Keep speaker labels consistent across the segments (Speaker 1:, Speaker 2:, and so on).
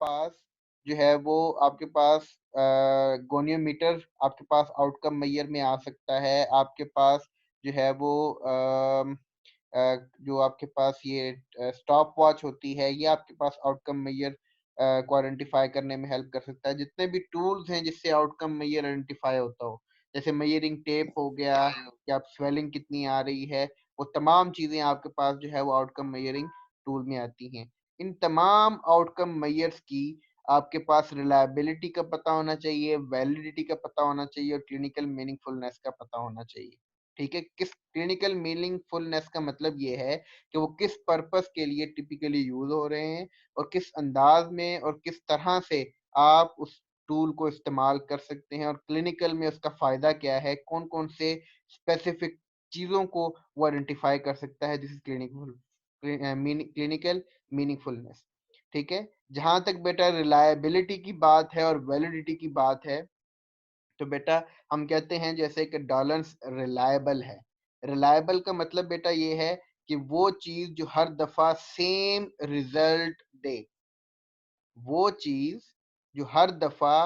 Speaker 1: पास जो है वो आपके पास गोनियोमीटर आपके पास आउटकम मैयर में आ सकता है। आपके पास जो है वो जो आपके पास ये स्टॉप वॉच होती है, ये आपके पास आउटकम मैयर को आइडेंटिफाई करने में हेल्प कर सकता है। जितने भी टूल्स हैं जिससे आउटकम मैयर आइडेंटिफाई होता हो, जैसे मेजरिंग टेप हो गया, कि आप स्वेलिंग कितनी आ रही है, वो तमाम चीजें आपके पास जो है वो आउटकम मेजरिंग टूल में आती हैं। इन तमाम आउटकम मेजर्स की आपके पास रिलायबिलिटी का पता होना चाहिए, वैलिडिटी का पता होना चाहिए और क्लिनिकल मीनिंगफुलनेस का पता होना चाहिए। ठीक है, किस क्लिनिकल मीनिंगफुलनेस का मतलब ये है कि वो किस पर्पस के लिए टिपिकली यूज हो रहे हैं और किस अंदाज में और किस तरह से आप उस टूल को इस्तेमाल कर सकते हैं, और क्लिनिकल में उसका फायदा क्या है, कौन कौन से स्पेसिफिक चीजों को वो आइडेंटिफाई कर सकता है। This is clinical meaningfulness. ठीक है, जहां तक बेटा रिलायबिलिटी की बात है और वैलिडिटी की बात है, तो बेटा हम कहते हैं जैसे कि डॉलर्स रिलायबल है। रिलायबल का मतलब बेटा ये है कि वो चीज जो हर दफा सेम रिजल्ट दे, वो चीज जो हर दफा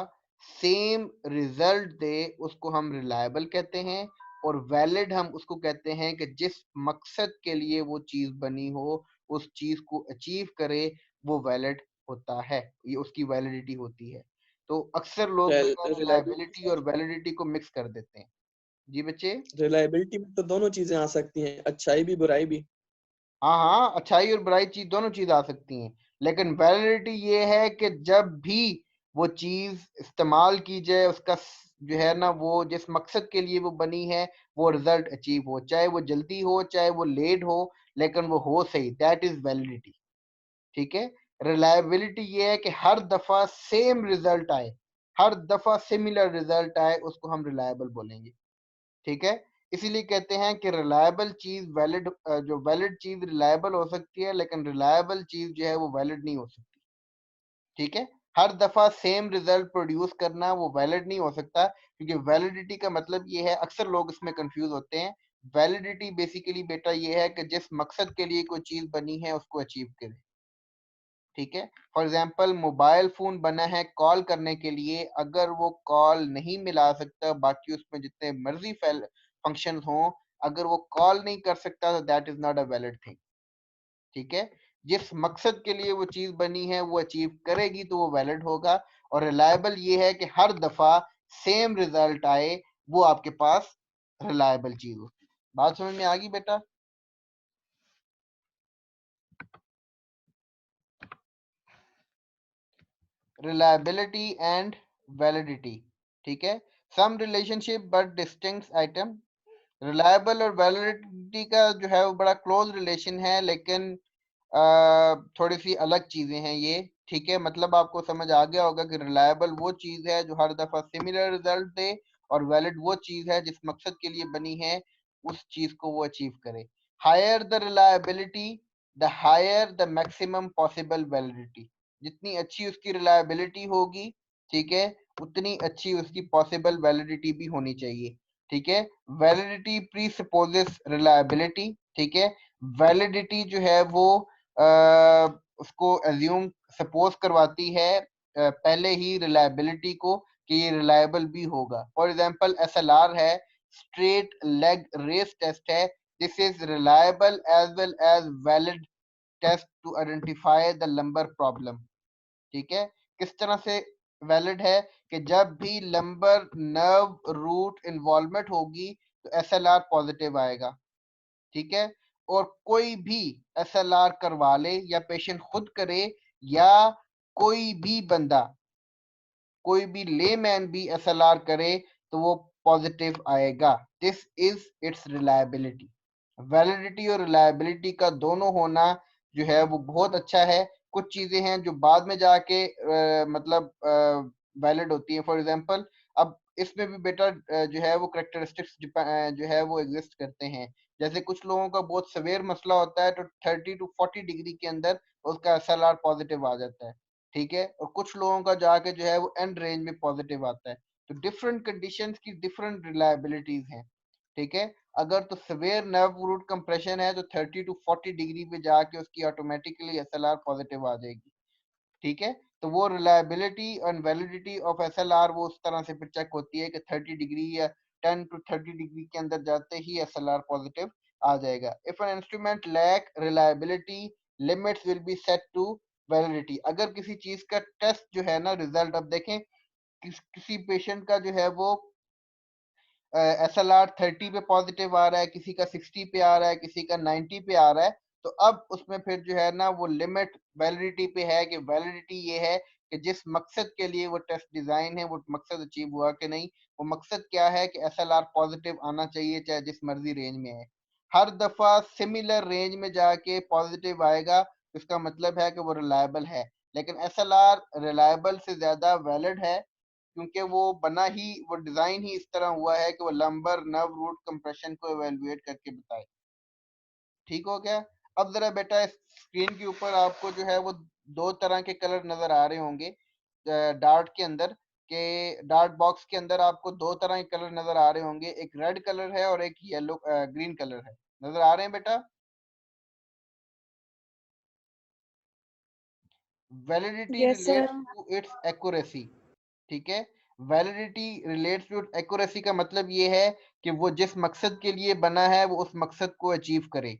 Speaker 1: सेम रिजल्ट दे उसको हम रिलायबल कहते हैं। और वैलिड हम उसको कहते हैं कि जिस मकसद के लिए वो चीज बनी हो, उस चीज को अचीव करे, वो वैलिड होता है, ये उसकी वैलिडिटी होती है। तो अक्सर लोग बेटा रिलायबिलिटी और
Speaker 2: रिलायबिलिटी
Speaker 1: वैलिडिटी को मिक्स कर देते हैं। जी बच्चे।
Speaker 2: रिलायबिलिटी में तो दोनों चीजें आ सकती हैं, अच्छाई भी बुराई भी।
Speaker 1: हाँ हाँ, अच्छाई और बुराई चीज दोनों चीज आ सकती हैं, लेकिन वैलिडिटी ये है कि जब भी वो चीज इस्तेमाल की जाए, उसका जो है ना वो जिस मकसद के लिए वो बनी है वो रिजल्ट अचीव हो, चाहे वो जल्दी हो चाहे वो लेट हो, लेकिन वो हो सही, दैट इज वैलिडिटी। ठीक है। रिलायबिलिटी ये है कि हर दफा सेम रिजल्ट आए, हर दफा सिमिलर रिजल्ट आए, उसको हम रिलायबल बोलेंगे। ठीक है। इसीलिए कहते हैं कि रिलायबल चीज वैलिड, जो वैलिड चीज रिलायबल हो सकती है, लेकिन रिलायबल चीज जो है वो वैलिड नहीं हो सकती। ठीक है। हर दफा सेम रिजल्ट प्रोड्यूस करना वो वैलिड नहीं हो सकता, क्योंकि वैलिडिटी का मतलब ये है, अक्सर लोग इसमें कंफ्यूज होते हैं। वैलिडिटी बेसिकली बेटा ये है कि जिस मकसद के लिए कोई चीज बनी है उसको अचीव करे। ठीक है। फॉर एग्जाम्पल मोबाइल फोन बना है कॉल करने के लिए, अगर वो कॉल नहीं मिला सकता, बाकी उसमें जितने मर्जी फंक्शन हो, अगर वो कॉल नहीं कर सकता तो that is not a valid thing. ठीक है। जिस मकसद के लिए वो चीज बनी है वो अचीव करेगी तो वो वैलिड होगा। और रिलायबल ये है कि हर दफा सेम रिजल्ट आए, वो आपके पास रिलायबल चीज होती है। बात समझ में आ गई बेटा। reliability and validity। ठीक है। some relationship but distinct item। Reliable और वैलिडिटी का जो है वो बड़ा क्लोज रिलेशन है, लेकिन थोड़ी सी अलग चीजें हैं ये। ठीक है, मतलब आपको समझ आ गया होगा कि रिलायबल वो चीज है जो हर दफा सिमिलर रिजल्ट दे, और वैलिड वो चीज है जिस मकसद के लिए बनी है उस चीज को वो अचीव करे। Higher the reliability, the higher the maximum possible validity. जितनी अच्छी उसकी रिलायबिलिटी होगी, ठीक है, उतनी अच्छी उसकी पॉसिबल वैलिडिटी भी होनी चाहिए। ठीक है। Validity presupposes reliability. ठीक है। वैलिडिटी जो है वो उसको एज्यूम सपोज करवाती है पहले ही रिलायबिलिटी को, कि ये रिलायबल भी होगा। फॉर एग्जांपल एसएलआर है, स्ट्रेट लेग रेस टेस्ट है, this is reliable as well as valid test to identify the lumbar problem. ठीक है। किस तरह से वैलिड है, कि जब भी लंबर नर्व रूट इन्वॉल्वमेंट होगी तो एसएलआर पॉजिटिव आएगा। ठीक है। और कोई भी एसएलआर करवा ले, या पेशेंट खुद करे, या कोई भी बंदा, कोई भी लेमैन भी एसएलआर करे, तो वो पॉजिटिव आएगा। This is it's reliability. Validity और रिलायबिलिटी का दोनों होना जो है वो बहुत अच्छा है। कुछ चीजें हैं जो बाद में जाके मतलब वैलिड होती है। फॉर एग्जांपल अब इसमें भी बेटा जो है वो करेक्टरिस्टिक्स जो है वो एग्जिस्ट करते हैं। जैसे कुछ लोगों का बहुत सवेयर मसला होता है, तो 30 to 40 डिग्री के अंदर उसका एसएलआर पॉजिटिव आ जाता है। ठीक है। और कुछ लोगों का जाके जो है वो एंड रेंज में पॉजिटिव आता है। तो डिफरेंट कंडीशंस की डिफरेंट रिलायबिलिटीज हैं। ठीक है। अगर तो सवेयर नर्व रूट कंप्रेशन है तो 30 to 40 डिग्री पे जाके उसकी ऑटोमेटिकली एसएलआर पॉजिटिव आ जाएगी। ठीक है। तो वो रिलायबिलिटी और वैलिडिटी ऑफ एसएलआर वो उस तरह से फिर चेक होती है कि 30 डिग्री या 10 to 30 डिग्री के अंदर जाते ही एसएलआर पॉजिटिव आ जाएगा। If an instrument lack reliability limits will be set to validity. अगर किसी चीज का टेस्ट जो है ना रिजल्ट, अब देखें किसी पेशेंट का जो है वो SLR 30 पे पॉजिटिव आ रहा है, किसी का 60 पे आ रहा है, किसी का 90 पे आ रहा है, तो अब उसमें फिर जो है ना वो लिमिट वैलिडिटी पे है कि वैलिडिटी ये है कि जिस मकसद के लिए वो टेस्ट डिजाइन है वो मकसद अचीव हुआ कि नहीं। वो मकसद क्या है कि SLR पॉजिटिव आना चाहिए चाहे जिस मर्जी रेंज में है। हर दफा सिमिलर रेंज में जाके पॉजिटिव आएगा, इसका मतलब है कि वो रिलायबल है। लेकिन SLR रिलायबल से ज्यादा वैलिड है क्योंकि वो बना ही, वो डिजाइन ही इस तरह हुआ है कि वो लंबर नर्व रूट कंप्रेशन को इवेलुएट करके बताए। ठीक हो गया। अब जरा बेटा स्क्रीन के ऊपर आपको जो है वो दो तरह के कलर नजर आ रहे होंगे डार्ट के अंदर, के डार्ट बॉक्स के अंदर आपको दो तरह के कलर नजर आ रहे होंगे, एक रेड कलर है और एक येलो ग्रीन कलर है। नजर आ रहे हैं बेटा? Validity
Speaker 3: yes sir.
Speaker 1: Relates to its accuracy. ठीक है, वैलिडिटी रिलेट्स टू एक्यूरेसी का मतलब ये है कि वो जिस मकसद के लिए बना है वो उस मकसद को अचीव करे।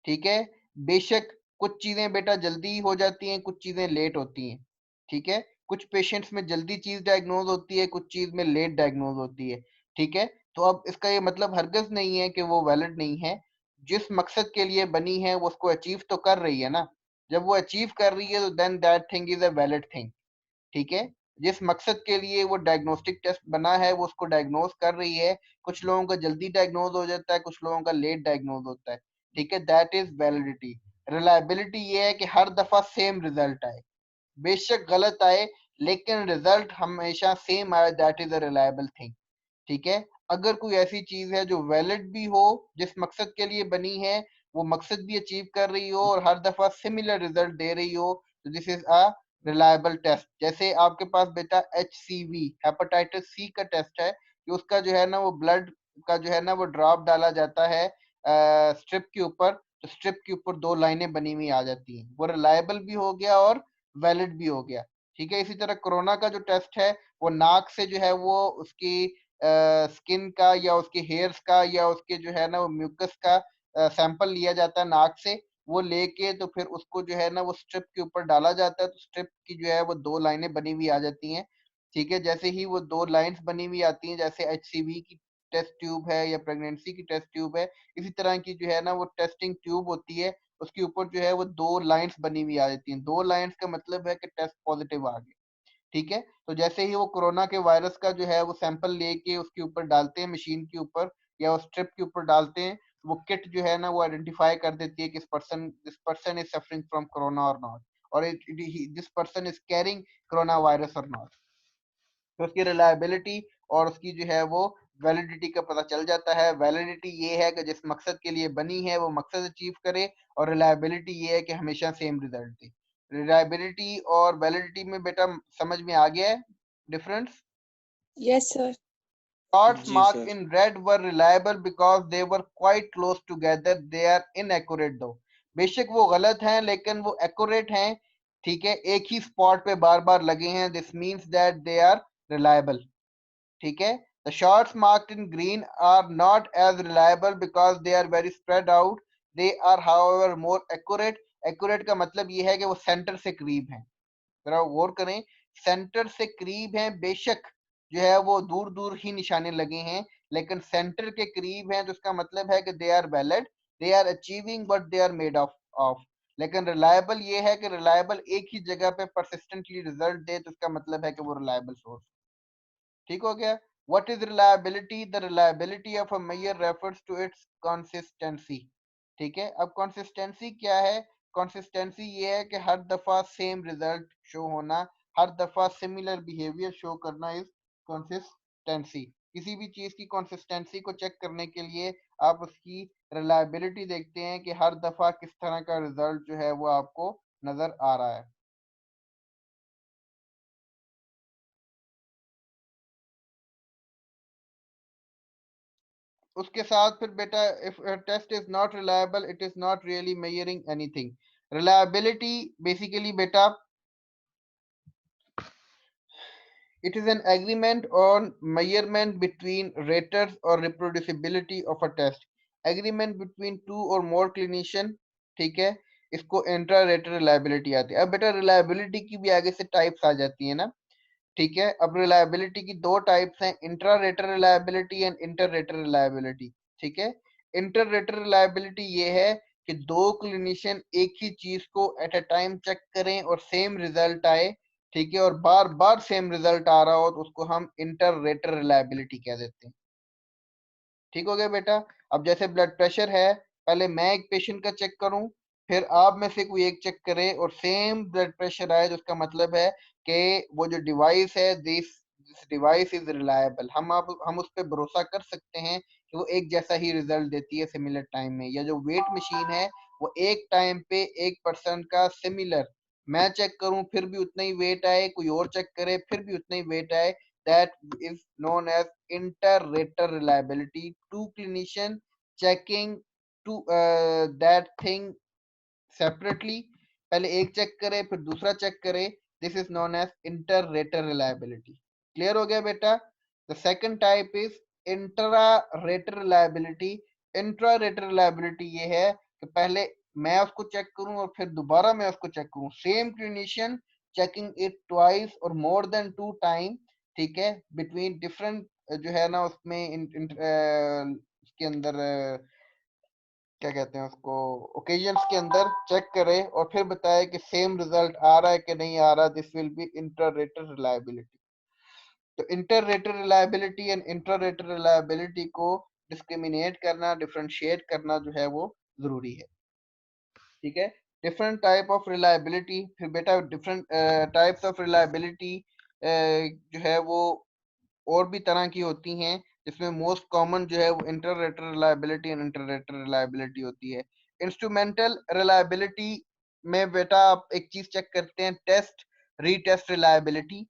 Speaker 1: ठीक है, बेशक कुछ चीजें बेटा जल्दी हो जाती हैं, कुछ चीजें लेट होती हैं। ठीक है, कुछ पेशेंट्स में जल्दी चीज डायग्नोज होती है, कुछ चीज में लेट डायग्नोज होती है। ठीक है, तो अब इसका ये मतलब हरगिज नहीं है कि वो वैलिड नहीं है। जिस मकसद के लिए बनी है वो उसको अचीव तो कर रही है ना। जब वो अचीव कर रही है तो then that thing is a valid thing. ठीक है, जिस मकसद के लिए वो डायग्नोस्टिक टेस्ट बना है वो उसको डायग्नोज कर रही है। कुछ लोगों का जल्दी डायग्नोज हो जाता है, कुछ लोगों का लेट डायग्नोज होता है। ठीक है, दैट इज वैलिडिटी। रिलायबिलिटी ये है कि हर दफा सेम रिजल्ट आए, बेशक गलत आए लेकिन रिजल्ट हमेशा सेम आए, that is a reliable thing. ठीक है, अगर कोई ऐसी चीज है जो वैलिड भी हो, जिस मकसद के लिए बनी है वो मकसद भी अचीव कर रही हो और हर दफा सिमिलर रिजल्ट दे रही हो, तो this is a reliable test. जैसे आपके पास बेटा HCV हेपेटाइटिस सी का टेस्ट है कि उसका जो है ना वो ब्लड का जो है ना वो ड्रॉप डाला जाता है स्ट्रिप के ऊपर, तो स्ट्रिप के ऊपर दो लाइनें बनी हुई आ जाती हैं, वो रिलायबल भी हो गया और वैलिड भी हो गया। ठीक है, इसी तरह कोरोना का जो टेस्ट है वो नाक से जो है वो उसकी स्किन का या उसके हेयर्स का या उसके जो है ना वो म्यूकस का सैंपल लिया जाता है नाक से। वो लेके तो फिर उसको जो है ना वो स्ट्रिप के ऊपर डाला जाता है, तो स्ट्रिप की जो है वो दो लाइनें बनी हुई आ जाती हैं। ठीक है, जैसे ही वो दो लाइंस बनी हुई आती हैं, जैसे HCV की टेस्ट ट्यूब है या प्रेगनेंसी की टेस्ट ट्यूब है, इसी तरह की जो है ना वो टेस्टिंग ट्यूब होती है, उसके ऊपर जो है वो दो लाइंस बनी हुई आ जाती हैं। दो लाइंस का मतलब है कि टेस्ट पॉजिटिव आ गया। ठीक है, तो जैसे ही वो कोरोना के वायरस का जो है वो सैंपल लेके उसके ऊपर डालते हैं मशीन के ऊपर या उस स्ट्रिप के ऊपर डालते हैं, वो किट जो है ना वो आइडेंटिफाई कर देती है कि this person is suffering from corona और नॉट, और this person is carrying corona virus और नॉट। तो उसकी रिलायबिलिटी और उसकी जो है वो वैलिडिटी का पता चल जाता है। वैलिडिटी ये है कि जिस मकसद के लिए बनी है वो मकसद अचीव करे, और रिलायबिलिटी ये है कि हमेशा सेम रिजल्ट दे। रिलायबिलिटी और वैलिडिटी में बेटा समझ में आ गया है डिफरेंस?
Speaker 3: Yes sir.
Speaker 1: Shots
Speaker 2: जी
Speaker 1: marked
Speaker 2: sir.
Speaker 1: in red were reliable because they were quite close together. They are inaccurate though. बेशक वो गलत हैं लेकिन वो एक्यूरेट हैं। ठीक है, एक ही स्पॉट पे बार बार लगे हैं, this means that they are reliable. ठीक है, the shots marked in green are not as reliable because they are very spread out. They are however more accurate. Accurate का मतलब ये है कि वो सेंटर से करीब हैं। जरा गौर करें, सेंटर से करीब हैं, बेशक जो है वो दूर दूर ही निशाने लगे हैं लेकिन सेंटर के करीब हैं, तो इसका मतलब है कि they are valid, they are achieving what they are made of. लेकिन रिलायबल ये है कि रिलायबल एक ही जगह पे परसिस्टेंटली रिजल्ट दे, तो इसका मतलब है कि वो रिलायबल सोर्स। ठीक हो गया। What is reliability? The reliability of a measure refers to its consistency. ठीक है, अब कंसिस्टेंसी क्या है? कंसिस्टेंसी ये है कि हर दफा सेम रिजल्ट शो होना, हर दफा सिमिलर बिहेवियर शो करना इज कंसिस्टेंसी। किसी भी चीज की कंसिस्टेंसी को चेक करने के लिए आप उसकी रिलायबिलिटी देखते हैं कि हर दफा किस तरह का रिजल्ट जो है वो आपको नजर आ रहा है। उसके साथ फिर बेटा if test is not reliable it is not really measuring anything. Reliability basically बेटा It is an agreement on measurement between raters or reproducibility of a test. Agreement between two or more clinician, ठीक है, इसको intra rater reliability आती है। अब बेटा reliability की भी आगे से टाइप्स आ जाती है ना, ठीक है। अब रिलायबिलिटी की दो टाइप्स हैं, intra rater reliability and inter rater reliability, ठीक है। इंटर रेटर रिलायबिलिटी ये है कि दो क्लिनिशियन एक ही चीज को एट अ टाइम चेक करें और सेम रिजल्ट आए, ठीक है, और बार बार सेम रिजल्ट आ रहा हो, तो उसको हम इंटर रेटर रिलायबिलिटी कह देते हैं। ठीक हो गया बेटा। अब जैसे ब्लड प्रेशर है, पहले मैं एक पेशेंट का चेक करूं, फिर आप में से कोई एक चेक करे और सेम ब्लड प्रेशर आए, तो उसका मतलब है कि वो जो डिवाइस है, दिस डिवाइस इज रिलायबल, हम उस पर भरोसा कर सकते हैं कि वो एक जैसा ही रिजल्ट देती है सिमिलर टाइम में। या जो वेट मशीन है, वो एक टाइम पे एक पर्सन का सिमिलर, मैं चेक करूं फिर भी उतना ही वेट आए, कोई और चेक करे फिर भी उतना ही वेट आए, that is known as inter-rater reliability. Two clinician checking to that thing separately, पहले एक चेक करे फिर दूसरा चेक करे, this is known as inter-rater reliability. Clear हो गया बेटा? The second type is intra-rater reliability. Intra-rater reliability ये है कि पहले मैं उसको चेक करूं और फिर दोबारा मैं उसको चेक करूं, same clinician checking it twice और मोर देन 2 टाइम, ठीक है, बिटवीन डिफरेंट जो है ना उसमें उसके अंदर क्या कहते हैं उसको, ओकेजन्स के अंदर चेक करे और फिर बताए कि सेम रिजल्ट आ रहा है कि नहीं आ रहा, this will be inter rater reliability. तो inter rater reliability and inter rater reliability को डिस्क्रिमिनेट करना, डिफरेंशिएट करना जो है वो जरूरी है, ठीक है। डिफरेंट टाइप ऑफ रिलायबिलिटी, फिर बेटा डिफरेंट टाइप्स ऑफ रिलायबिलिटी जो है वो और भी तरह की होती हैं, जिसमें मोस्ट कॉमन जो है वो inter rater reliability and inter rater reliability होती है। इंस्ट्रूमेंटल रिलायबिलिटी में बेटा आप एक चीज चेक करते हैं, test retest reliability.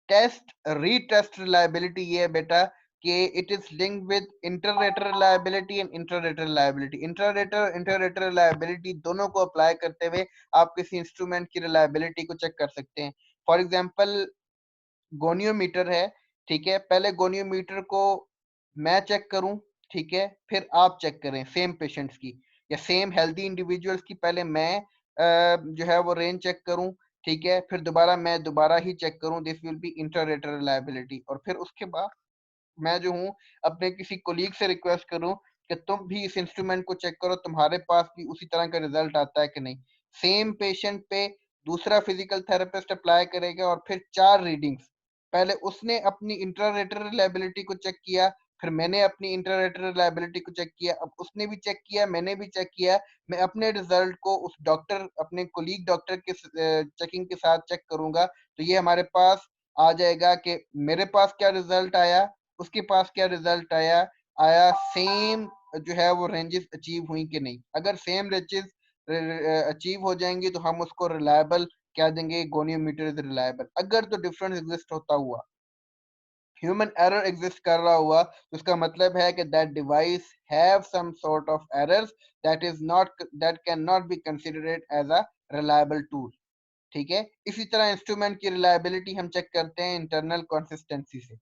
Speaker 1: Test retest reliability ये है बेटा कि it is linked with interrater reliability and interrater reliability. Interrater reliability दोनों को अप्लाई करते हुए आप किसी इंस्ट्रूमेंट की रिलायबिलिटी को चेक कर सकते हैं। फॉर एग्जांपल गोनियोमीटर है, ठीक है, पहले गोनियोमीटर को मैं चेक करूं, ठीक है, फिर आप चेक करें सेम पेशेंट्स की या सेम हेल्दी इंडिविजुअल्स की, पहले मैं जो है वो रेंज चेक करूं, ठीक है, फिर दोबारा मैं दोबारा ही चेक करूं, दिस विल बी इंटररेटर रिलायबिलिटी। और फिर उसके बाद मैं जो हूँ अपने किसी कोलीग से रिक्वेस्ट करूं कि तुम भी इस इंस्ट्रूमेंट को चेक करो, तुम्हारे पास भी उसी तरह का रिजल्ट आता है कि नहीं। सेम पेशेंट पे दूसरा फिजिकल थेरेपिस्ट अप्लाई करेगा और फिर 4 रीडिंग्स, पहले उसने अपनी इंटररेटर रिलायबिलिटी को चेक किया, फिर मैंने अपनी इंटररेटर रिलायबिलिटी को चेक किया, अब उसने भी चेक किया, मैंने भी चेक किया, मैं अपने रिजल्ट को उस डॉक्टर, अपने कोलीग डॉक्टर के चेकिंग के साथ चेक करूंगा, तो ये हमारे पास आ जाएगा कि मेरे पास क्या रिजल्ट आया, उसके पास क्या रिजल्ट आया, आया सेम जो है वो रेंजेस अचीव हुई कि नहीं। अगर सेम रेंजेस अचीव हो जाएंगी तो हम उसको रिलायबल क्या देंगे, गोनियोमीटर इज रिलायबल। अगर तो डिफरेंस एग्जिस्ट होता हुआ, ह्यूमन एरर एग्जिस्ट कर रहा हुआ, तो उसका मतलब है कि that device have some sort of errors that is not, that can not be considered as a reliable tool, ठीक है। इसी तरह इंस्ट्रूमेंट की रिलायबिलिटी हम चेक करते हैं इंटरनल कंसिस्टेंसी से।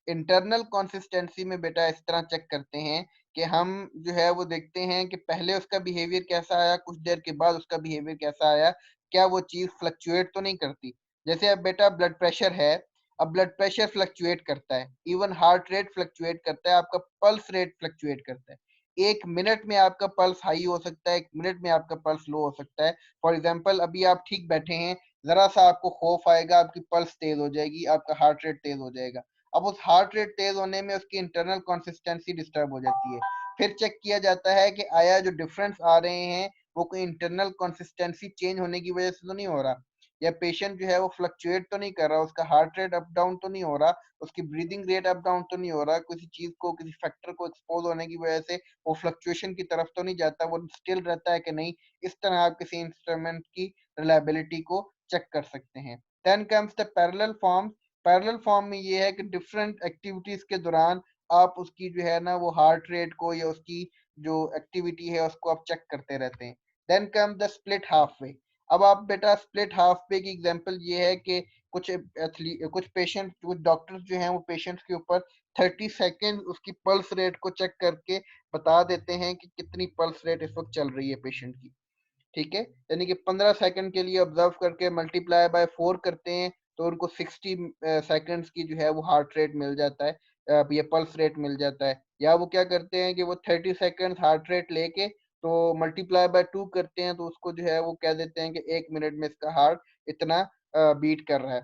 Speaker 1: इंटरनल कंसिस्टेंसी में बेटा इस तरह चेक करते हैं कि हम जो है वो देखते हैं कि पहले उसका बिहेवियर कैसा आया, कुछ देर के बाद उसका बिहेवियर कैसा आया, क्या वो चीज फ्लक्चुएट तो नहीं करती। जैसे अब बेटा ब्लड प्रेशर है, अब ब्लड प्रेशर फ्लक्चुएट करता है, इवन हार्ट रेट फ्लक्चुएट करता है, आपका पल्स रेट फ्लक्चुएट करता है। एक मिनट में आपका पल्स हाई हो सकता है, एक मिनट में आपका पल्स लो हो सकता है। फॉर एग्जाम्पल अभी आप ठीक बैठे हैं, जरा सा आपको खौफ आएगा, आपकी पल्स तेज हो जाएगी, आपका हार्ट रेट तेज हो जाएगा। अब उस हार्ट रेट तेज होने में उसकी इंटरनल कंसिस्टेंसी डिस्टर्ब हो जाती है। फिर चेक किया जाता है कि आया जो डिफरेंस आ रहे हैं वो कोई इंटरनल कंसिस्टेंसी चेंज होने की वजह से तो नहीं हो रहा, या पेशेंट जो है वो फ्लक्चुएट तो नहीं कर रहा, उसका हार्ट रेट अप डाउन तो नहीं हो रहा, उसकी ब्रीदिंग रेट अप डाउन तो नहीं हो रहा, किसी चीज को, किसी फैक्टर को एक्सपोज होने की वजह से वो फ्लक्चुएशन की तरफ तो नहीं जाता, वो स्टिल रहता है कि नहीं। इस तरह आप किसी इंस्ट्रूमेंट की रिलायबिलिटी को चेक कर सकते हैं। Then comes the parallel form. Parallel form में ये है कि डिफरेंट एक्टिविटीज के दौरान आप उसकी जो है ना वो हार्ट रेट को या उसकी जो एक्टिविटी है उसको आप चेक करते रहते हैं। Then come the split half way. अब आप बेटा स्प्लिट हाफ वे की एग्जांपल ये है कि कुछ पेशेंट, कुछ डॉक्टर्स जो हैं वो पेशेंट्स के ऊपर 30 सेकेंड उसकी पल्स रेट को चेक करके बता देते हैं कि कितनी पल्स रेट इस वक्त चल रही है पेशेंट की, ठीक है। यानी कि 15 सेकंड के लिए ऑब्जर्व करके मल्टीप्लाई बाय 4 करते हैं तो उनको 60 सेकंड्स की जो है वो हार्ट रेट मिल जाता है, ये पल्स रेट मिल जाता है। या वो क्या करते हैं कि वो 30 सेकंड्स हार्ट रेट लेके तो मल्टीप्लाई बाय 2 करते हैं तो उसको जो है वो कह देते हैं कि 1 मिनट में इसका हार्ट इतना बीट कर रहा है,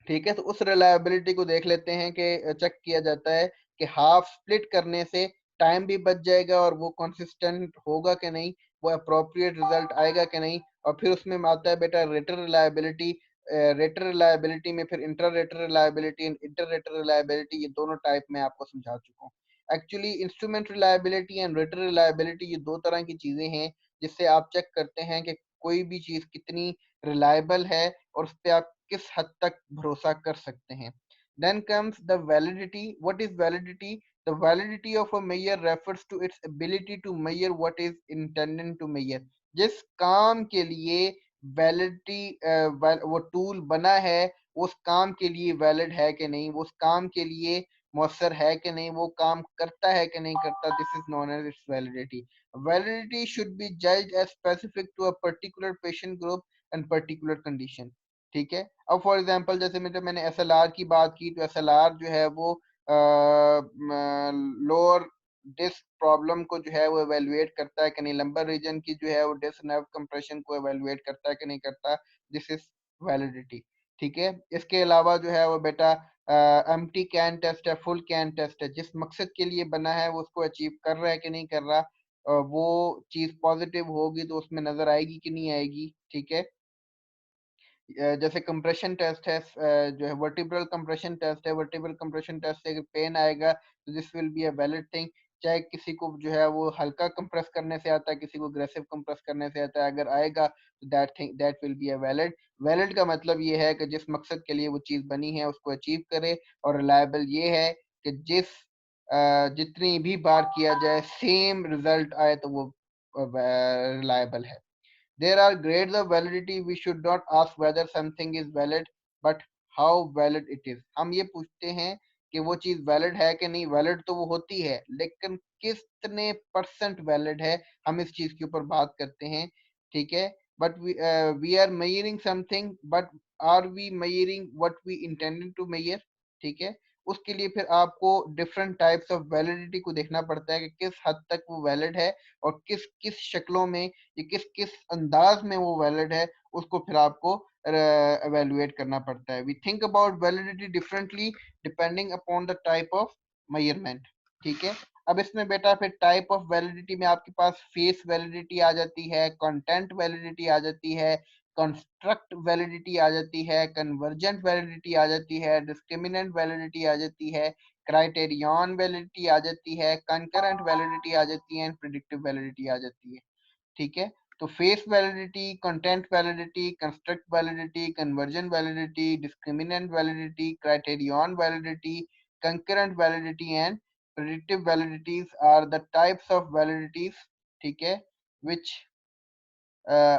Speaker 1: ठीक है। तो उस रिलायबिलिटी को देख लेते हैं कि चेक किया जाता है कि हाफ स्प्लिट करने से टाइम भी बच जाएगा और वो कंसिस्टेंट होगा कि नहीं, वो अप्रोप्रिएट रिजल्ट आएगा कि नहीं। और फिर उसमें आता है बेटा रेटर रिलायबिलिटी। रेटर रिलायबिलिटी में फिर inter rater reliability, inter rater reliability, ये दोनों टाइप में आपको समझा चुका हूँ। Actually instrument reliability and rater reliability ये दो तरह की चीजें हैं जिससे आप चेक करते हैं कि कोई भी चीज कितनी रिलायबल है और उस पर आप किस हद तक भरोसा कर सकते हैं। Then comes the validity. What is validity? The validity of a measure refers to its ability to measure what is intended to measure. जिस काम के लिए वैलिडिटी वो टूल बना है उस काम के लिए वैलिड है कि नहीं, वो उस काम के लिए मौसर है कि नहीं, वो काम करता है कि नहीं करता, this is known as its validity. Validity should be judged as specific to a particular patient group and particular condition, ठीक है। अब फॉर एग्जांपल जैसे मैंने एसएलआर की बात की तो एसएलआर जो है वो लोअर डिस्क प्रॉब्लम को जो है वो एवेलुएट करता है कि नहीं, लंबर रीजन की जो है वो डिस्क नर्व कंप्रेशन को एवेलुएट करता है कि नहीं करता, दिस इज वैलिडिटी, ठीक है। इसके अलावा जो है वो बेटा एम्प्टी कैन टेस्ट है, फुल कैन टेस्ट है, जिस मकसद के लिए बना है वो उसको अचीव कर रहा है कि नहीं कर रहा, वो चीज पॉजिटिव होगी तो उसमें नजर आएगी कि नहीं आएगी, ठीक है। जैसे कंप्रेशन टेस्ट है, जो है वर्टिब्रल कंप्रेशन टेस्ट है, वर्टिब्रल कंप्रेशन टेस्ट से अगर पेन आएगा तो this will be a valid thing. चाहे किसी को जो है वो हल्का कंप्रेस करने से आता है, किसी को अग्रेसिव कंप्रेस करने से आता है, अगर आएगा तो that thing that will be a valid. Valid का मतलब ये है कि जिस मकसद के लिए वो चीज बनी है उसको अचीव करे, और रिलायबल ये है कि जितनी भी बार किया जाए सेम रिजल्ट आए तो वो रिलायबल है। There are grades of validity. We should not ask whether something is valid, but how valid it is. हम ये पूछते हैं कि वो चीज वैलिड है कि नहीं। वैलिड तो वो होती है लेकिन कितने परसेंट वैलिड है, हम इस चीज के ऊपर बात करते हैं, ठीक है। But we are measuring something, but are we measuring what we intended to measure, ठीक है। उसके लिए फिर आपको डिफरेंट टाइप्स ऑफ वैलिडिटी को देखना पड़ता है कि किस हद तक वो वैलिड है और किस किस शक्लों में, ये किस किस अंदाज में वो वैलिड है, उसको फिर आपको एवेलुएट करना पड़ता है। We think about validity differently depending upon the type of measurement, ठीक है। अब इसमें बेटा फिर टाइप ऑफ वैलिडिटी में आपके पास फेस वैलिडिटी आ जाती है, कंटेंट वैलिडिटी आ जाती है, कंस्ट्रक्ट वैलिडिटी आ जाती है, कन्वर्जेंट वैलिडिटी आ जाती है, डिस्क्रिमिनेंट वैलिडिटी आ जाती है, क्राइटेरियन वैलिडिटी आ जाती है, कंकरेंट वैलिडिटी आ जाती है, प्रिडिक्टिव वैलिडिटी आ जाती है, ठीक है। तो face validity, content validity, construct validity, conversion validity, discriminant validity, criterion validity, concurrent validity and predictive validities are the types of validities, ठीक है, which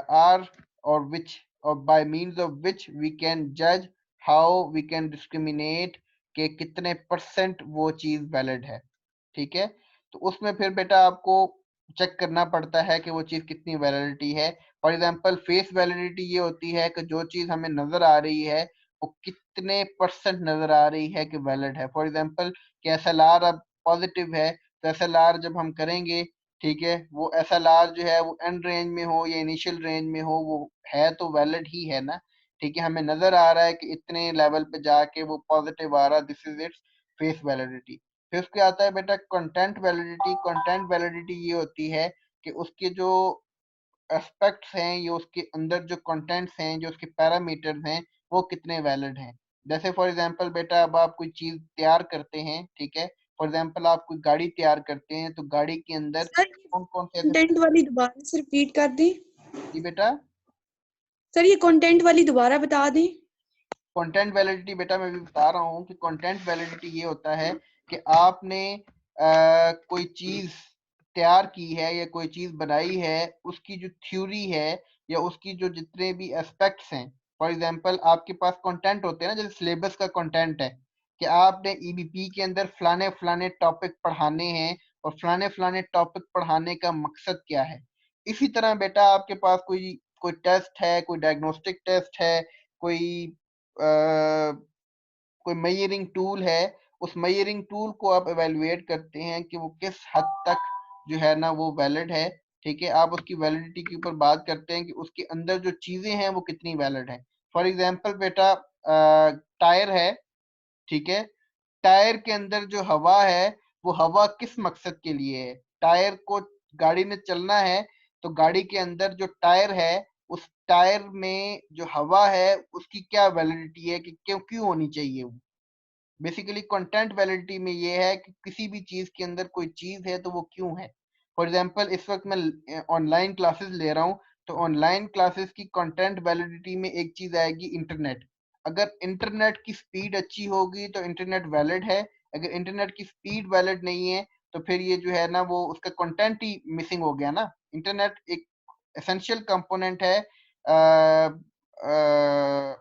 Speaker 1: are or which or by means of which we can judge how we can discriminate कि कितने percent वो चीज valid है, ठीक है। तो उसमें फिर बेटा आपको चेक करना पड़ता है कि वो चीज कितनी वैलिडिटी है। फॉर एग्जांपल फेस वैलिडिटी ये होती है कि जो चीज हमें नजर आ रही है वो कितने परसेंट नजर आ रही है कि वैलिड है। फॉर एग्जांपल कि एसएलआर अब पॉजिटिव है तो एसएलआर जब हम करेंगे, ठीक है, वो एसएलआर जो है वो एंड रेंज में हो या इनिशियल रेंज में हो, वो है तो वैलिड ही है ना, ठीक है। हमें नजर आ रहा है कि इतने लेवल पे जाके वो पॉजिटिव आ रहा है, this is its face validity. फिर उसके आता है बेटा कंटेंट वैलिडिटी। कंटेंट वैलिडिटी ये होती है कि उसके जो एस्पेक्ट्स हैं, ये उसके अंदर जो कंटेंट्स हैं, जो उसके पैरामीटर्स हैं, वो कितने वैलिड हैं। जैसे फॉर एग्जांपल बेटा अब आप कोई चीज तैयार करते हैं, ठीक है, फॉर एग्जांपल आप कोई गाड़ी तैयार करते हैं तो गाड़ी के अंदर
Speaker 3: सर
Speaker 1: कौन कौन से ऐसे,
Speaker 3: कंटेंट वाली दोबारा से रिपीट कर दें।
Speaker 1: जी बेटा,
Speaker 3: सर ये कंटेंट वाली दोबारा बता दें।
Speaker 1: कंटेंट वैलिडिटी बेटा मैं भी बता रहा हूँ कि कंटेंट वैलिडिटी ये होता है कि आपने कोई चीज तैयार की है या कोई चीज बनाई है, उसकी जो थ्योरी है या उसकी जो जितने भी एस्पेक्ट्स हैं, फॉर एग्जांपल आपके पास कंटेंट होते हैं ना, जैसे सिलेबस का कंटेंट है कि आपने ईबीपी के अंदर फलाने फलाने टॉपिक पढ़ाने हैं और फलाने फलाने टॉपिक पढ़ाने का मकसद क्या है। इसी तरह बेटा आपके पास कोई कोई टेस्ट है, कोई डायग्नोस्टिक टेस्ट है, कोई कोई मेजरिंग टूल है, उस मेजरिंग टूल को आप एवेलुएट करते हैं कि वो किस हद तक जो है ना वो वैलिड है। ठीक है, आप उसकी वैलिडिटी के ऊपर बात करते हैं कि उसके अंदर जो चीजें हैं वो कितनी वैलिड है। फॉर एग्जांपल बेटा टायर है, ठीक है, टायर के अंदर जो हवा है वो हवा किस मकसद के लिए है। टायर को गाड़ी में चलना है तो गाड़ी के अंदर जो टायर है उस टायर में जो हवा है उसकी क्या वैलिडिटी है कि क्यों क्यों होनी चाहिए वो। बेसिकली कंटेंट वैलिडिटी में ये है कि किसी भी चीज के अंदर कोई चीज है तो वो क्यों है। फॉर एग्जांपल इस वक्त मैं ऑनलाइन क्लासेस ले रहा हूँ, तो ऑनलाइन क्लासेस की कंटेंट वैलिडिटी में एक चीज आएगी इंटरनेट। अगर इंटरनेट की स्पीड अच्छी होगी तो इंटरनेट वैलिड है, अगर इंटरनेट की स्पीड वैलिड नहीं है तो फिर ये जो है ना वो उसका कंटेंट ही मिसिंग हो गया ना। इंटरनेट एक एसेंशियल कंपोनेंट है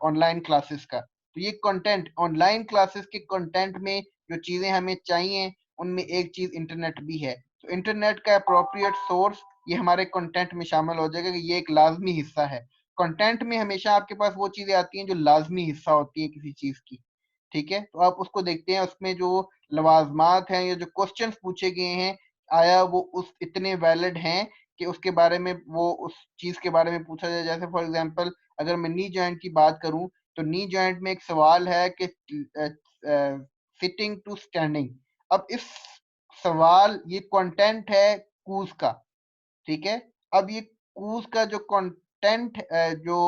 Speaker 1: ऑनलाइन क्लासेस का। तो ये कंटेंट ऑनलाइन क्लासेस के कंटेंट में जो चीजें हमें चाहिए उनमें एक चीज इंटरनेट भी है। तो इंटरनेट का अप्रोप्रिएट सोर्स ये हमारे कंटेंट में शामिल हो जाएगा कि ये एक लाजमी हिस्सा है। कंटेंट में हमेशा आपके पास वो चीजें आती हैं जो लाजमी हिस्सा होती है किसी चीज की। ठीक है, तो आप उसको देखते हैं, उसमें जो लवाजमात हैं या जो क्वेश्चंस पूछे गए हैं आया वो उस इतने वैलिड हैं कि उसके बारे में वो उस चीज के बारे में पूछा जाए। जैसे फॉर एग्जांपल अगर मैं नी जॉइंट की बात करूं तो नी जॉइंट में एक सवाल है कि सिटिंग टू स्टैंडिंग। अब इस सवाल ये कंटेंट है कूज का, ठीक है। अब ये कूज का जो कंटेंट जो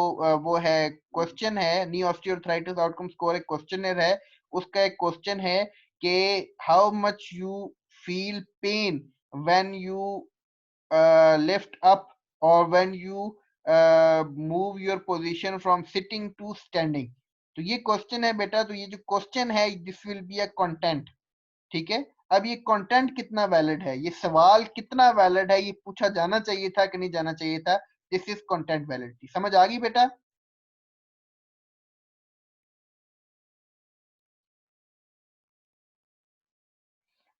Speaker 1: वो है क्वेश्चन है, नी ऑस्टियोआर्थराइटिस आउटकम स्कोर एक क्वेश्चनर है, उसका एक क्वेश्चन है कि how much you feel pain when you lift up or when you move your position from sitting to standing। तो ये क्वेश्चन है बेटा, तो ये जो क्वेश्चन है this will be a content. ठीक है, अब ये कंटेंट कितना वैलिड है, ये सवाल कितना वैलिड है, ये पूछा जाना चाहिए था कि नहीं जाना चाहिए था, दिस इज कंटेंट वैलिडिटी। समझ आ गई बेटा।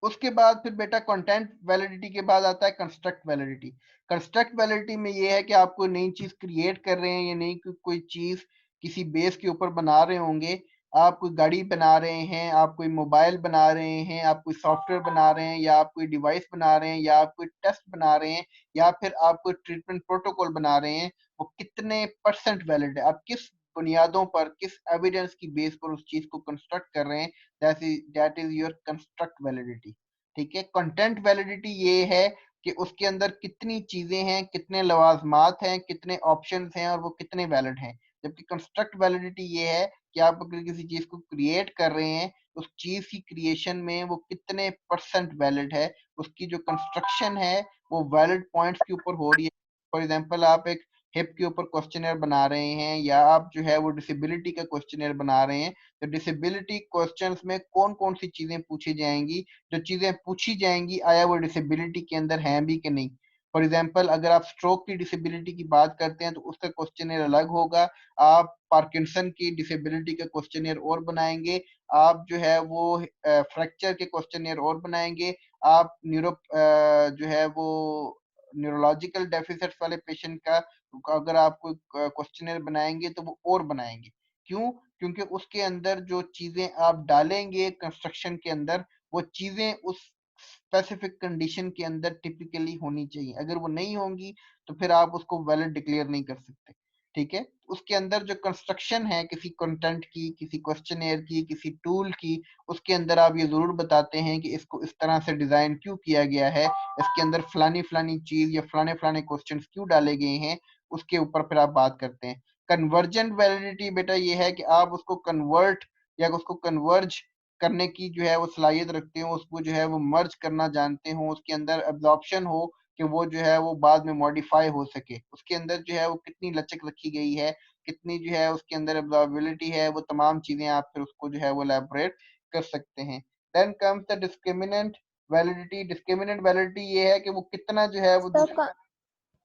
Speaker 1: उसके बाद फिर बेटा कंटेंट वैलिडिटी के बाद आता है कंस्ट्रक्ट वैलिडिटी। कंस्ट्रक्ट वैलिडिटी में ये है कि आप कोई नई चीज क्रिएट कर रहे हैं या नई कोई चीज किसी बेस के ऊपर बना रहे होंगे। आप कोई गाड़ी बना रहे हैं, आप कोई मोबाइल बना रहे हैं, आप कोई सॉफ्टवेयर बना रहे हैं, या आप कोई डिवाइस बना रहे हैं, या आप कोई टेस्ट बना रहे हैं, या फिर आप कोई ट्रीटमेंट प्रोटोकॉल बना रहे हैं, वो कितने परसेंट वैलिड है, आप किस बुनियादों पर किस एविडेंस की बेस पर उस चीज को कंस्ट्रक्ट कर रहे हैं, that is your construct validity. ठीक है, कंटेंट वैलिडिटी ये है कि उसके अंदर कितनी चीजें हैं, कितने लवाजमात हैं, कितने ऑप्शंस हैं और वो कितने वैलिड हैं। जबकि कंस्ट्रक्ट वैलिडिटी ये है कि आप अगर किसी चीज को क्रिएट कर रहे हैं, उस चीज की क्रिएशन में वो कितने परसेंट वैलिड है, उसकी जो कंस्ट्रक्शन है वो वैलिड पॉइंट्स के ऊपर हो रही है। फॉर एग्जांपल आप एक हिप के ऊपर क्वेश्चनर बना रहे हैं, या आप जो है वो डिसेबिलिटी का क्वेश्चनर बना रहे हैं, तो डिसेबिलिटी क्वेश्चंस में कौन कौन सी चीजें पूछी जाएंगी, जो चीजें पूछी जाएंगी आया वो डिसेबिलिटी के अंदर हैं भी कि नहीं। फॉर एग्जांपल अगर आप स्ट्रोक की डिसेबिलिटी की बात करते हैं तो उसका क्वेश्चनर अलग होगा। आप पार्किंसन की डिसेबिलिटी का क्वेश्चनर और बनाएंगे, आप जो है वो फ्रैक्चर के क्वेश्चनर और बनाएंगे, आप जो है वो न्यूरोलॉजिकल डेफिसिट्स वाले पेशेंट का अगर आप कोई क्वेश्चनर बनाएंगे तो वो और बनाएंगे। क्यों? क्योंकि उसके अंदर जो चीजें आप डालेंगे कंस्ट्रक्शन के अंदर, वो चीजें उस स्पेसिफिक कंडीशन के अंदर टिपिकली होनी चाहिए। अगर वो नहीं होंगी तो फिर आप उसको वैलिड डिक्लेयर नहीं कर सकते। ठीक है, उसके अंदर जो कंस्ट्रक्शन है किसी कंटेंट की, किसी क्वेश्चनर की, किसी टूल की, उसके अंदर आप ये जरूर बताते हैं कि इसको इस तरह से डिजाइन क्यों किया गया है, इसके अंदर फलानी फलानी चीज या फलाने फलाने क्वेश्चन क्यों डाले गए हैं, उसके ऊपर फिर आप बात करते हैं। कन्वर्जेंट वैलिडिटी बेटा ये है कि आप उसको कन्वर्ट या उसको कन्वर्ज करने की जो है वो सलाहियत रखते हो, उसको जो है वो मर्ज करना जानते हो, उसके अंदर एब्जॉर्प्शन हो कि वो जो है वो बाद में मॉडिफाई हो सके, उसके अंदर जो है वो कितनी लचक रखी गई है, कितनी जो है उसके अंदर एब्जॉर्बिलिटी है, वो तमाम चीजें आप फिर उसको जो है वो एलैबोरेट कर सकते हैं। Then comes the discriminant validity. Discriminant validity ये है कि वो कितना जो है वो दूसरे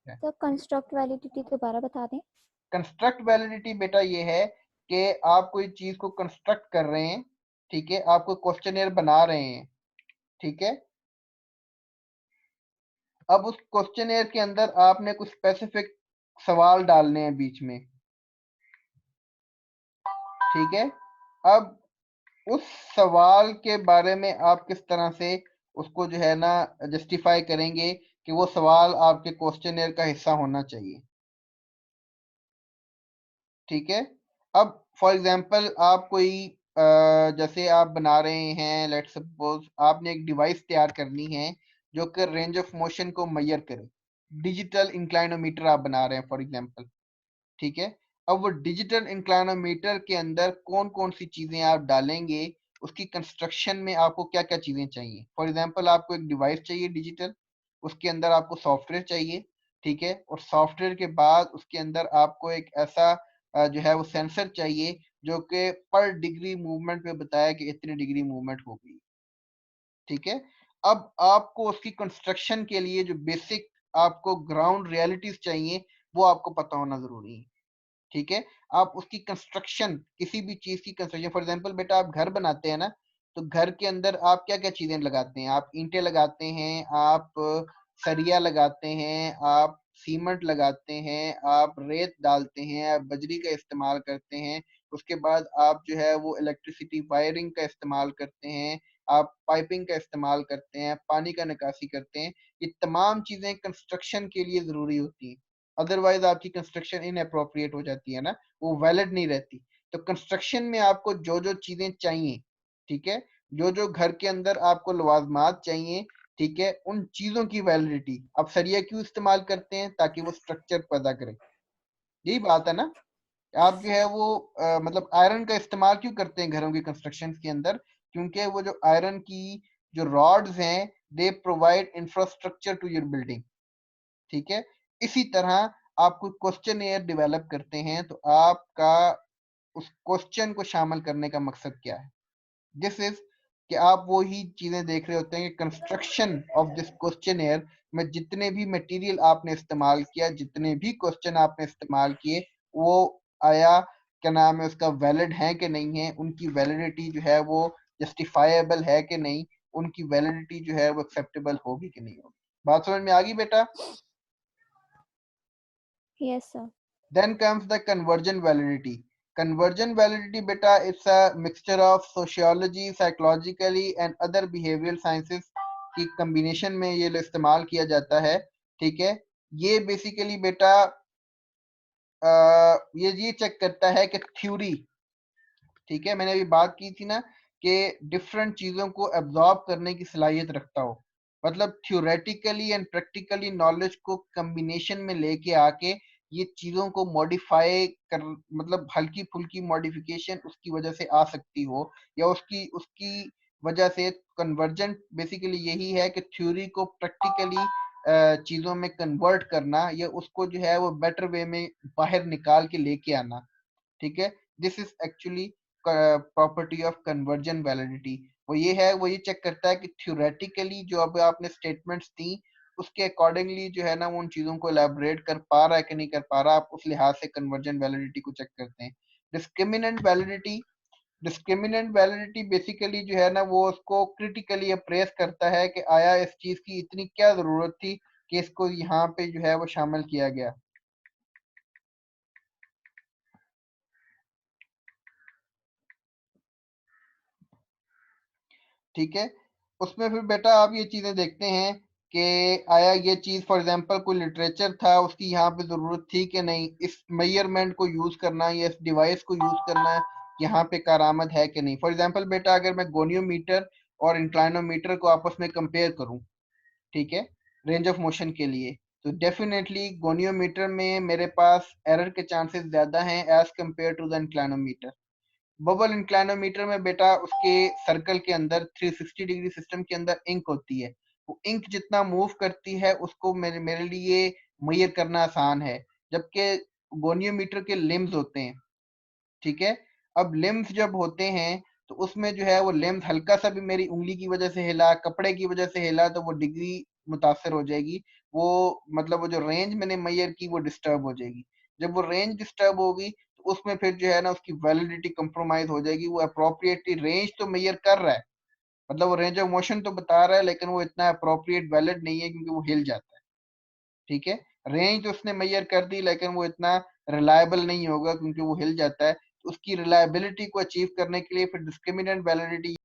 Speaker 4: सर कंस्ट्रक्ट वैलिडिटी दोबारा बता दें।
Speaker 1: कंस्ट्रक्ट वैलिडिटी बेटा ये है कि आप कोई चीज को कंस्ट्रक्ट कर रहे हैं, ठीक है, आप कोई क्वेश्चनियर बना रहे हैं, ठीक है। अब उस क्वेश्चनियर के अंदर आपने कुछ स्पेसिफिक सवाल डालने हैं बीच में, ठीक है। अब उस सवाल के बारे में आप किस तरह से उसको जो है ना जस्टिफाई करेंगे कि वो सवाल आपके क्वेश्चनियर का हिस्सा होना चाहिए, ठीक है। अब फॉर एग्जांपल आप कोई जैसे आप बना रहे हैं, लेट्स सपोज आपने एक डिवाइस तैयार करनी है जो कि रेंज ऑफ मोशन को मेजर करे, डिजिटल इंक्लाइनोमीटर आप बना रहे हैं फॉर एग्जांपल, ठीक है। अब वो डिजिटल इंक्लाइनोमीटर के अंदर कौन कौन सी चीजें आप डालेंगे, उसकी कंस्ट्रक्शन में आपको क्या क्या चीजें चाहिए। फॉर एग्जांपल आपको एक डिवाइस चाहिए डिजिटल, उसके अंदर आपको सॉफ्टवेयर चाहिए, ठीक है, और सॉफ्टवेयर के बाद उसके अंदर आपको एक ऐसा जो है वो सेंसर चाहिए जो कि पर डिग्री मूवमेंट पे बताया कि इतनी डिग्री मूवमेंट होगी, ठीक है। अब आपको उसकी कंस्ट्रक्शन के लिए जो बेसिक आपको ग्राउंड रियलिटीज चाहिए वो आपको पता होना जरूरी है, ठीक है। आप उसकी कंस्ट्रक्शन, किसी भी चीज की कंस्ट्रक्शन, फॉर एग्जांपल बेटा आप घर बनाते हैं ना, तो घर के अंदर आप क्या क्या चीजें लगाते हैं, आप ईंटें लगाते हैं, आप सरिया लगाते हैं, आप सीमेंट लगाते हैं, आप रेत डालते हैं, आप बजरी का इस्तेमाल करते हैं, उसके बाद आप जो है वो इलेक्ट्रिसिटी वायरिंग का इस्तेमाल करते हैं, आप पाइपिंग का इस्तेमाल करते हैं, पानी का निकासी करते हैं। ये तमाम चीजें कंस्ट्रक्शन के लिए जरूरी होती हैं, अदरवाइज आपकी कंस्ट्रक्शन इनअप्रोप्रिएट हो जाती है ना, वो वैलिड नहीं रहती। तो कंस्ट्रक्शन में आपको जो जो चीजें चाहिए, ठीक है, जो जो घर के अंदर आपको लवाजमात चाहिए, ठीक है, उन चीजों की वैलिडिटी। अब सरिया क्यों इस्तेमाल करते हैं, ताकि वो स्ट्रक्चर पैदा करे, यही बात है ना। आप जो है वो मतलब आयरन का इस्तेमाल क्यों करते हैं घरों की कंस्ट्रक्शन के अंदर, क्योंकि वो जो आयरन की जो रॉड्स हैं they provide infrastructure to your building, ठीक है। इसी तरह आप कोई क्वेश्चन एयर डेवलप करते हैं तो आपका उस क्वेश्चन को शामिल करने का मकसद क्या है, दिस इज कि आप वो ही चीजें देख रहे होते हैं कि construction of this question air में जितने भी मटेरियल आपने इस्तेमाल किया, जितने भी क्वेश्चन आपने इस्तेमाल किए, वो आया क्या नाम है उसका वैलिड है कि नहीं है, उनकी वैलिडिटी जो है वो जस्टिफाइबल है कि नहीं, उनकी वैलिडिटी जो है वो एक्सेप्टेबल होगी कि नहीं होगी। बात समझ में आ गई बेटा?
Speaker 4: Yes, sir.
Speaker 1: Then comes the conversion validity. Conversion validity beta, it's a mixture of sociology, psychologically and other behavioral sciences की combination में ये इस्तेमाल किया जाता है, ठीक है। ये बेसिकली बेटा ये चेक करता है कि थ्योरी, ठीक है, मैंने अभी बात की थी ना कि डिफरेंट चीजों को एब्जॉर्ब करने की सलाहियत रखता हो, मतलब थ्योरेटिकली एंड प्रैक्टिकली नॉलेज को कॉम्बिनेशन में लेके आके ये चीजों को मॉडिफाई कर, मतलब हल्की फुल्की मॉडिफिकेशन उसकी वजह से आ सकती हो, या उसकी उसकी वजह से कन्वर्जेंट बेसिकली यही है कि थ्योरी को प्रैक्टिकली चीजों में कन्वर्ट करना, या उसको जो है वो बेटर वे में बाहर निकाल के लेके आना, ठीक है। This is actually property of conversion validity. वो ये है, वो ये चेक करता है कि थ्योरेटिकली जो अब आपने स्टेटमेंट्स दी उसके अकॉर्डिंगली जो है ना वो उन चीजों को एलैबोरेट कर पा रहा है कि नहीं कर पा रहा, आप उस लिहाज से कन्वर्जन वैलिडिटी को चेक करते हैं। Discriminant validity, discriminant validity basically जो है ना वो उसको क्रिटिकली अप्रेस करता है कि आया इस चीज की इतनी क्या जरूरत थी कि इसको यहाँ पे जो है वो शामिल किया गया, ठीक है। उसमें फिर बेटा आप ये चीजें देखते हैं कि आया ये चीज फॉर एग्जांपल कोई लिटरेचर था उसकी यहाँ पे जरूरत थी कि नहीं, इस मेजरमेंट को यूज करना या इस डिवाइस को यूज करना यहाँ पे कारआमद है कि नहीं। फॉर एग्जांपल बेटा अगर मैं गोनियोमीटर और इंक्लाइनोमीटर को आपस में कंपेयर करूं, ठीक है, रेंज ऑफ मोशन के लिए, तो डेफिनेटली गोनियोमीटर में मेरे पास एरर के चांसेस ज्यादा हैं as compared to the inclinometer. Bubble inclinometer में बेटा उसके सर्कल के अंदर 360 डिग्री सिस्टम के अंदर इंक होती है, वो इंक जितना मूव करती है उसको मेरे लिए मेजर करना आसान है, जबकि गोनियोमीटर के लिम्स होते हैं, ठीक है। अब लिम्स जब होते हैं तो उसमें जो है वो लिम्स हल्का सा भी मेरी उंगली की वजह से हिला, कपड़े की वजह से हिला, तो वो डिग्री मुतासर हो जाएगी, वो मतलब वो जो रेंज मैंने मेजर की वो डिस्टर्ब हो जाएगी। जब वो रेंज डिस्टर्ब होगी तो उसमें फिर जो है ना उसकी वैलिडिटी कंप्रोमाइज हो जाएगी। वो अप्रोप्रिएटली रेंज तो मेजर कर रहा है, मतलब वो रेंज ऑफ मोशन तो बता रहा है, लेकिन वो इतना अप्रोप्रिएट वैलिड नहीं है क्योंकि वो हिल जाता है। ठीक है, रेंज तो उसने मेजर कर दी लेकिन वो इतना रिलायबल नहीं होगा क्योंकि वो हिल जाता है। तो उसकी रिलायबिलिटी को अचीव करने के लिए फिर डिस्क्रिमिनेंट वैलिडिटी